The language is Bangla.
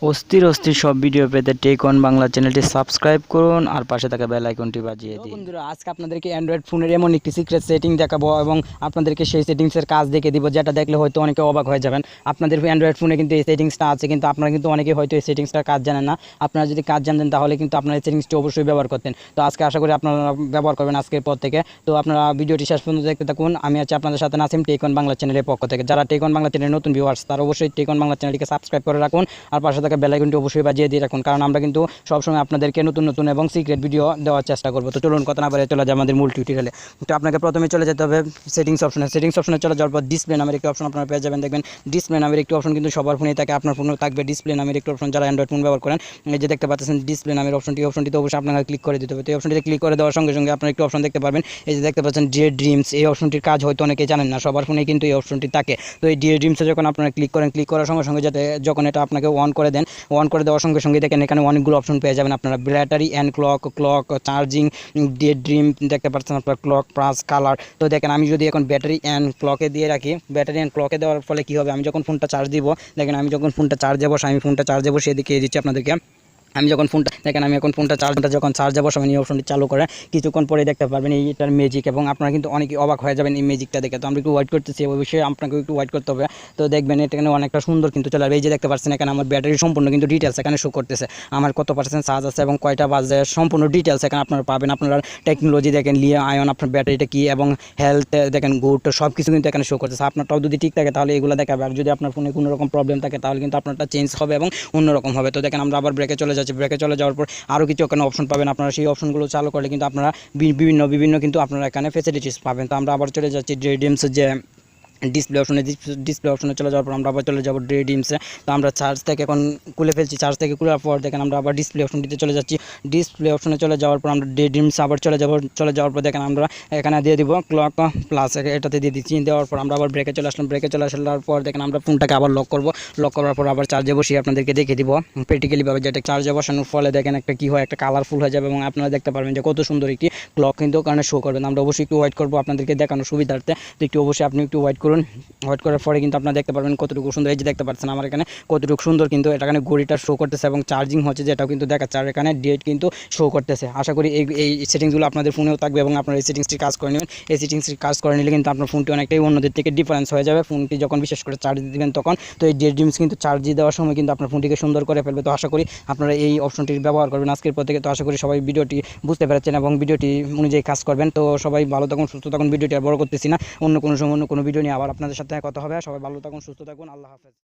অস্থির অস্থির সব ভিডিও পেতে টেক অন বাংলা চ্যানেলটি সাবস্ক্রাইব করুন আর পাশে থাকা বেল আইকনটি বাজিয়ে দিন। বন্ধুরা, আজকে আপনাদেরকে অ্যান্ড্রয়েড ফোনের এমন একটি সিক্রেট সেটিং দেখাবো এবং আপনাদেরকে সেই সেটিংসের কাজ দেখে দিব, যেটা দেখলে হয়তো অনেকে অবাক হয়ে যাবেন। আপনাদের অ্যান্ড্রয়েড ফোনে কিন্তু এই সেটিংসটা আছে, কিন্তু আপনারা কিন্তু অনেকে হয়তো এই সেটিংসটার কাজ জানেন না। আপনারা যদি কাজ জানতেন তাহলে কিন্তু আপনারা এই সেটিংসটি অবশ্যই ব্যবহার করতেন। তো আজকে আশা করি আপনারা ব্যবহার করবেন আজকের পর থেকে। তো আপনারা ভিডিওটি শেষ পর্যন্ত দেখতে থাকুন। আমি আছি আপনাদের সাথে নাসিম, টেক অন বাংলা চ্যানেলের পক্ষ থেকে। যারা টেক অন বাংলা চ্যানেলের নতুন ভিউয়ার্স, তারা অবশ্যই টেক অন বাংলা চ্যানেলটিকে সাবস্ক্রাইব করে রাখুন আর পাশে থাকা বেল আইকনটি অবশ্যই বাজিয়ে দিয়ে রাখুন, কারণ আমরা কিন্তু সবসময় আপনাদেরকে নতুন নতুন এবং সিক্রেট ভিডিও দেওয়ার চেষ্টা করবো। তো চলুন কথা না বলে চলে যায় আমাদের মূল টিউটোরিয়ালে। তো আপনাকে প্রথমে চলে যেতে হবে সেটিংস অপশনে চলে যাওয়ার পর ডিসপ্লে নামের একটি অপশন আপনারা পেয়ে যাবেন। দেখবেন ডিসপ্লে নামের একটি অপশন কিন্তু সবার ফোনেই থাকে, আপনার ফোনেও থাকবে ডিসপ্লে নামের একটি অপশন। যারা অ্যান্ড্রয়েড ফোন ব্যবহার করেন, এই যে দেখতে পাচ্ছেন ডিসপ্লে নামের অপশনটিতে অবশ্যই আপনারা ক্লিক করে দিতে হবে। তো এই অপশনটিতে ক্লিক করে দেওয়ার সঙ্গে সঙ্গে আপনারা একটি অপশন দেখতে পারবেন, এই যে দেখতে পাচ্ছেন ডে ড্রিমস। এই অপশনটির কাজ হয়তো অনেকেই জানেন না, সবার ফোনে কিন্তু এই অপশনটি থাকে। তো এই ডে ড্রিমসে যখন আপনারা ক্লিক করার সঙ্গে সঙ্গে যাতে যখন এটা আপনাকে অন করে দেন, অন করে দেওয়ার সঙ্গে সঙ্গে দেখেন এখানে অনেকগুলো অপশন পেয়ে যাবেন আপনারা। Battery and clock charging, day dream দেখতে পাচ্ছেন আপনার, ক্লক প্লাস কালার। তো দেখেন আমি যদি এখন ব্যাটারি অ্যান্ড ক্লকে দিয়ে রাখি, ব্যাটারি অ্যান্ড ক্লকে দেওয়ার ফলে কী হবে, আমি যখন ফোনটা চার্জ দিব, দেখেন আমি যখন ফোনটা চার্জে বসাই, আমি ফোনটা চার্জে বসিয়ে দেখিয়ে দিচ্ছি আপনাদেরকে। আমি যখন ফোনটা দেখেন, আমি এখন ফোনটা যখন চার্জে বসাবেন, এই অপশনটি চালু করে কিছুক্ষণ পরে দেখতে পারবেন এইটার ম্যাজিক, এবং আপনারা কিন্তু অনেকে অবাক হয়ে যাবেন এই ম্যাজিকটা দেখে। তো আমরা একটু ওয়েট করতেছি, অবশ্যই আপনাকে একটু ওয়েট করতে হবে। তো দেখবেন এটা এখানে অনেকটা সুন্দর কিন্তু চলে আসবে। এই যে দেখতে পাচ্ছেন এখানে আমার ব্যাটারি সম্পূর্ণ কিন্তু ডিটেলস এখানে শো করতেছে, আমার কত পার্সেন্ট চার্জ আছে এবং কয়টা বাজে, সম্পূর্ণ ডিটেলস এখানে আপনারা পাবেন। আপনারা টেকনোলজি দেখেন, লিয়ে আয়ন আপনার ব্যাটারিটা কী এবং হেলথ দেখেন, গুড, সব কিছু কিন্তু এখানে শো করতেছে। আপনারটাও যদি ঠিক থাকে তাহলে এগুলো দেখাবে, আর যদি আপনার ফোনে কোনো রকম প্রবলেম থাকে তাহলে কিন্তু আপনারটা চেঞ্জ হবে এবং অন্যরকম হবে। তো দেখেন আমরা আবার ব্রেকে চলে যাচ্ছি, ব্রেকে চলে যাওয়ার পর আরও কিছু এখানে অপশন পাবেন। আপনারা সেই অপশনগুলো চালু করলে কিন্তু আপনারা বিভিন্ন কিন্তু আপনারা এখানে ফেসিলিটিস পাবেন। তো আমরা আবার চলে যাচ্ছি ড্রিমসের যে ডিসপ্লে অপশনে চলে যাওয়ার পর আমরা আবার চলে যাবো ড্রিমসে। তো আমরা চার্জ থেকে এখন খুলে ফেলছি, চার্জ থেকে খোলার পর দেখেন আমরা আবার ডিসপ্লে অপশনটিতে চলে যাচ্ছি। ডিসপ্লে অপশনে চলে যাওয়ার পর আমরা ড্রিমসে আবার চলে যাওয়ার পর দেখেন আমরা এখানে দিয়ে দিব ক্লক প্লাস, এটাতে দিয়ে দিচ্ছি। দেওয়ার পর আমরা আবার ব্রেকে চলে আসলাম, ব্রেকে চলে আসার পর দেখেন আমরা ফোনটাকে আবার লক করবো। লক করার পর আবার চার্জে বসিয়ে আপনাদেরকে দেখে দিব প্র্যাকটিক্যালিভাবে, যেটা চার্জে বসানোর ফলে দেখেন একটা কী হয়, একটা কালারফুল হয়ে যাবে এবং আপনারা দেখতে পারবেন যে কত সুন্দর একটি ক্লক কিন্তু ওখানে শো করবেন। আমরা অবশ্যই একটু ওয়েট করবো আপনাদেরকে দেখানোর সুবিধার্থে। তো একটু অবশ্যই আপনি একটু ওয়েট করুন। ওয়েট করার পরে কিন্তু আপনারা দেখতে পারবেন কতটুকু সুন্দর, এই যে দেখতে পাচ্ছেন আমার এখানে কতটুকু সুন্দর কিন্তু এটা এখানে ঘড়িটা শো করতেছে এবং চার্জিং হচ্ছে যেটাও কিন্তু দেখাচ্ছে, আর এখানে ডেট কিন্তু শো করতেছে। আশা করি এই সেটিংসগুলো আপনাদের ফোনেও থাকবে এবং আপনারা এই সেটিংসটি কাজ করে নেবেন। এই সেটিংসটি কাজ করে নিলে কিন্তু আপনার ফোনটি অনেকটাই অন্যদের থেকে ডিফারেন্স হয়ে যাবে। ফোনটি যখন বিশেষ করে চার্জ দিবেন তখন, তো এই ড্রিমস কিন্তু চার্জ দেওয়ার সময় কিন্তু আপনার ফোনটিকে সুন্দর করে ফেলবে। তো আশা করি আপনারা এই অপশনটি ব্যবহার করবেন আজকের পর থেকে। তো আশা করি সবাই ভিডিওটি বুঝতে পেরেছেন এবং ভিডিওটি অনুযায়ী কাজ করবেন। তো সবাই ভালো থাকুন, সুস্থ থাকুন। ভিডিওটি আর বড় করতেছি না, অন্য কোনো সময় অন্য কোনো ভিডিও নিয়ে আবার আপনাদের সাথে কথা হবে। সবাই ভালো থাকুন, সুস্থ থাকুন, আল্লাহ হাফেজ।